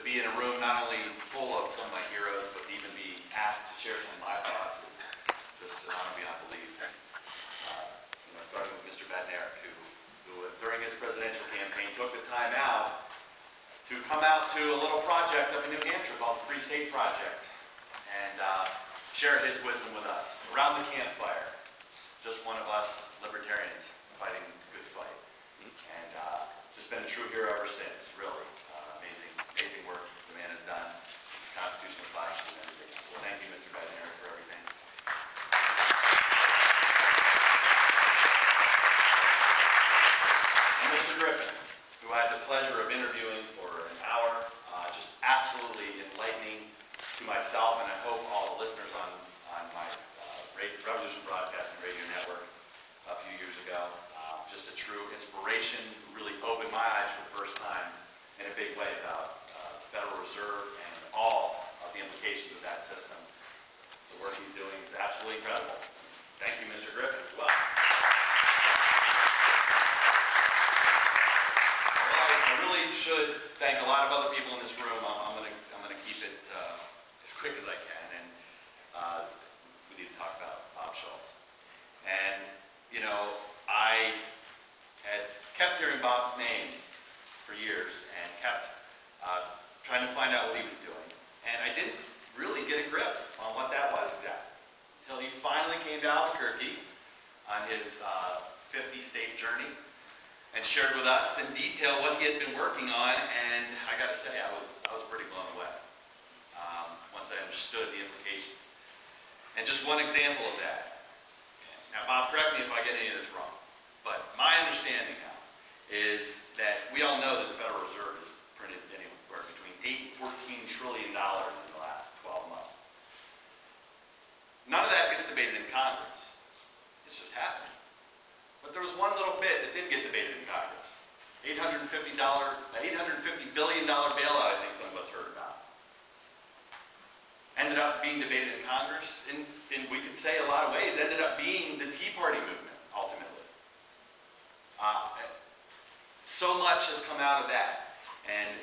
be in a room not only full of some of my heroes, but to even be asked to share some of my thoughts is just an honor beyond belief. Starting with Mr. Badnarik, who during his presidential campaign took the time out to come out to a little project up in New Hampshire called the Free State Project and share his wisdom with us around the campfire. Just one of us libertarians fighting the good fight. And just been a true hero ever since, really. Amazing work the man has done. His constitutional classes and everything. Well, thank you, Mr. Badnarik, for everything. And Mr. Griffin, who I had the pleasure of interviewing for an hour, just absolutely enlightening to myself, and I hope all the listeners on my Revolution Broadcasting Radio Network a few years ago. Just a true inspiration who really opened my eyes for the first time in a big way about the Federal Reserve and all of the implications of that system. The work he's doing is absolutely incredible. Thank you, Mr. Griffin, as well. I really should thank a lot of other people in this room. I'm gonna keep it as quick as I can, and we need to talk about Bob Schultz. And I had kept hearing Bob's name for years and kept trying to find out what he was doing, and I didn't really get a grip on what that was exactly until he finally came to Albuquerque on his 50-state journey and shared with us in detail what he had been working on, and I got to say, I was pretty blown away once I understood the implications. And just one example of that. Now, Bob, correct me if I get any of this wrong, but my understanding now is that we all know that the Federal Reserve has printed anywhere between $8 and $14 trillion in the last 12 months. None of that gets debated in Congress. It's just happening. But there was one little bit that did get debated in Congress. $850 billion bailout, I think some of us heard about. Ended up being debated in Congress, and we could say a lot of ways, ended up being the Tea Party movement, ultimately. So much has come out of that. And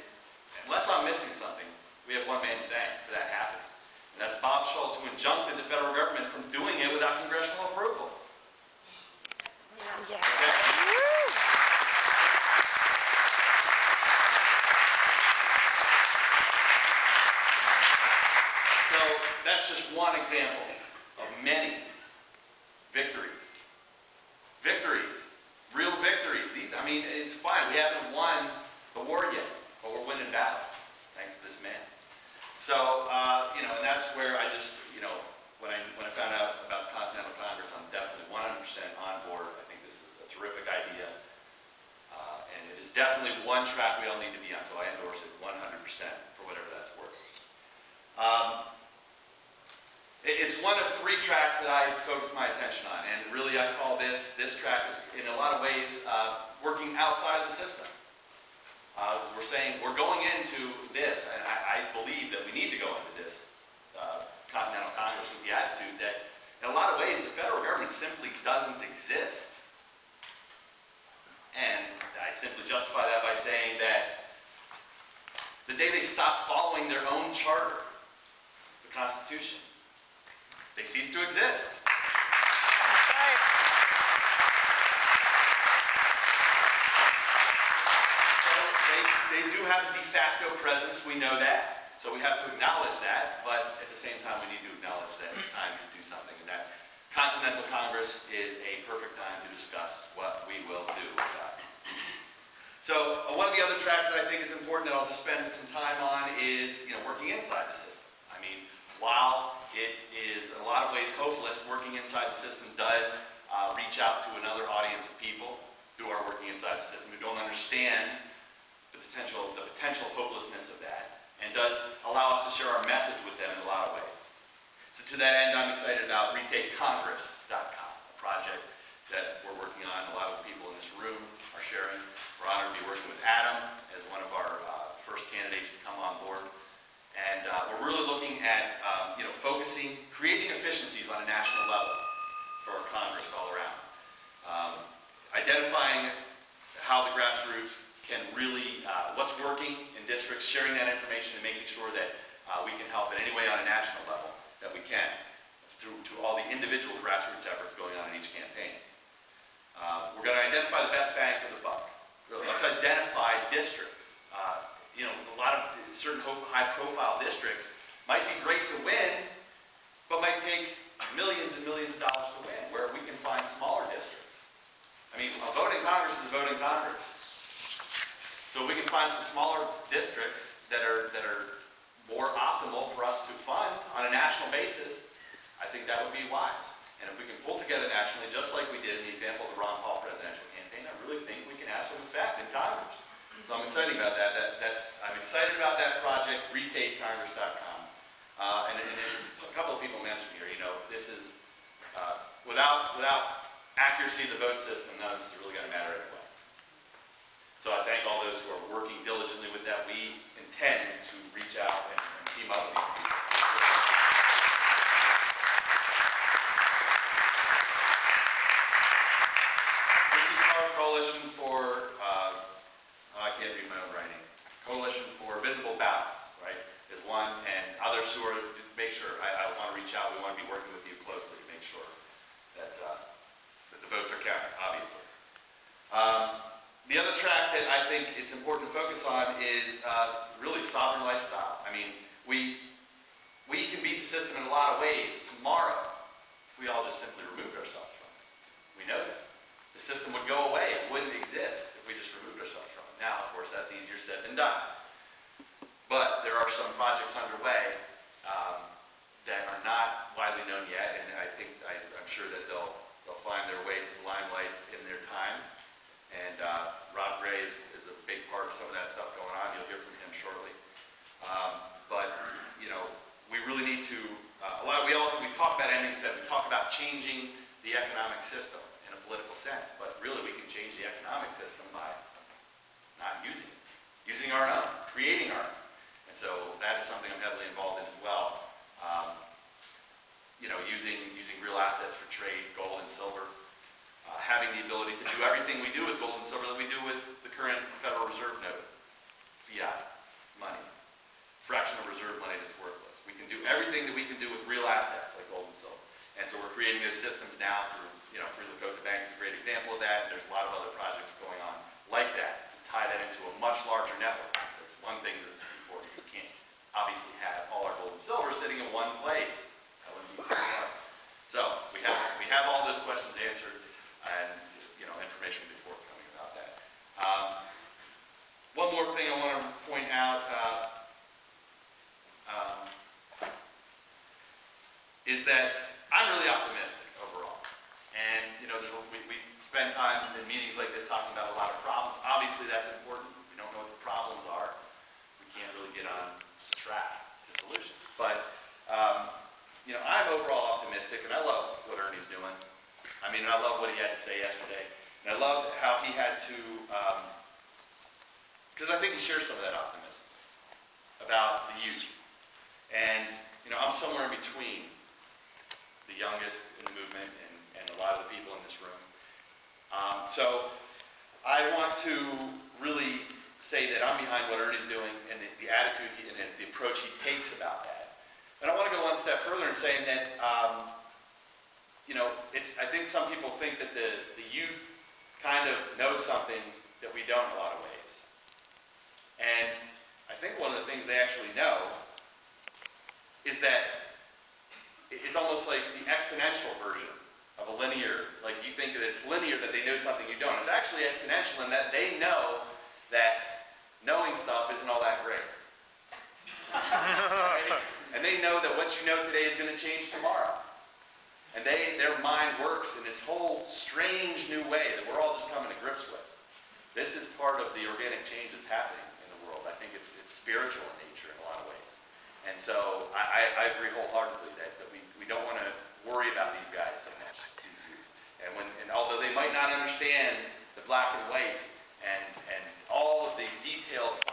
unless I'm missing something, we have one man to thank for that happening. And that's Bob Schultz, who injuncted the federal government from doing it without congressional approval. Yeah. Okay? So that's just one example of many victories. Victories. Real victories. It's fine. We haven't won the war yet, but we're winning battles, thanks to this man. So, and that's where I just, when I found out about the Continental Congress, I'm definitely 100% on board. I think this is a terrific idea. And it is definitely one track we all need to be on, so I endorse it 100% for whatever that's worth. It's one of 3 tracks that I focus my attention on, and really I call this track is in a lot of ways working outside of the system. We're saying we're going into this, and I believe that we need to go into this Continental Congress with the attitude that in a lot of ways the federal government simply doesn't exist. And I simply justify that by saying that the day they stop following their own charter, the Constitution, they cease to exist. That's right. So they do have a de facto presence, we know that. So we have to acknowledge that, but at the same time we need to acknowledge that it's time to do something, and that Continental Congress is a perfect time to discuss what we will do about it. So one of the other tracks that I think is important that I'll just spend some time on is working inside the system. While it is in a lot of ways hopeless, working inside the system does reach out to another audience of people who are working inside the system, who don't understand the potential hopelessness of that, and does allow us to share our message with them in a lot of ways. So to that end, I'm excited about retakecongress.com, a project that we're working on. A lot of the people in this room are sharing. We're honored to be working with Adam as one of our first candidates to come on board. And we're really looking at creating efficiencies on a national level for our Congress all around. Identifying how the grassroots can really, what's working in districts sharing that information and making sure that we can help in any way on a national level that we can through to all the individual grassroots efforts going on in each campaign. We're going to identify the best bang for the buck. Let's identify districts. A lot of certain high-profile districts might be great to win, but might take millions and millions of dollars to win, where we can find smaller districts. I mean, a vote in Congress is a vote in Congress. So we can find some smaller districts that are more optimal for us to fund on a national basis. I think that would be wise. And if we can pull together nationally, just like we did in the example of the Ron Paul presidential campaign, I really think we can have some effect in Congress. So I'm excited about that. I'm excited about that project, retakecongress.com. And there's a couple of people mentioned here, this is, without accuracy of the vote system, none of this is really going to matter anyway. So I thank all those who are working diligently with that. We intend to reach out and team up with these people. Coalition for, I can't read my own writing. Coalition for Visible Ballots, right, is one, and others who are, make sure, I want to reach out. We want to be working with you closely to make sure that the votes are counted, obviously. The other track that I think it's important to focus on is really sovereign lifestyle. I mean, we can beat the system in a lot of ways tomorrow if we all just simply removed ourselves from it. We know that. The system would go away. It wouldn't exist if we just removed ourselves from it. Now, of course, that's easier said than done. But there are some projects underway that are not widely known yet, and I'm sure that they'll find their way to the limelight in their time. And Rob Gray is a big part of some of that stuff going on. You'll hear from him shortly. We really need to. We talk about ending Fed. We talk about changing the economic system in a political sense, but really we can change the economic system by not using it, using our own, creating our own. And so that is something I'm heavily involved in as well. Using real assets for trade, gold and silver, having the ability to do everything we do with gold and silver that we do with the current Federal Reserve note, fiat money, fractional reserve money that's worthless. We can do everything that we can do with real assets like gold and silver. And so we're creating those systems now through Lakota Bank is a great example of that, and there's a lot of other projects going on like that to tie that into a much larger network. Because one thing that's important is we can't obviously have all our gold and silver sitting in one place. That wouldn't be too hard. So we have all those questions answered, and information will be forthcoming about that. One more thing I want to point out is that I'm really optimistic overall. And, we spend time in meetings like this talking about a lot of problems. Obviously, that's important. We don't know what the problems are. We can't really get on track to solutions. But, I'm overall optimistic, and I love what Ernie's doing. I mean, I love what he had to say yesterday. And I love how he had to, because I think he shares some of that optimism about the youth. And, I'm somewhere in between the youngest in the movement and a lot of the people in this room. So I want to really say that I'm behind what Ernie's doing and the attitude and the approach he takes about that. And I want to go one step further in saying that, I think some people think that the youth kind of know something that we don't in a lot of ways. And I think one of the things they actually know is that it's almost like the exponential version of a linear. Like you think that it's linear, that they know something you don't. It's actually exponential in that they know that knowing stuff isn't all that great. Right? And they know that what you know today is going to change tomorrow. And their mind works in this whole strange new way that we're all just coming to grips with. This is part of the organic change that's happening in the world. I think it's spiritual in nature in a lot of ways. And so I agree wholeheartedly that we don't want to worry about these guys so much, these youth. And although they might not understand the black and white and all of the detailed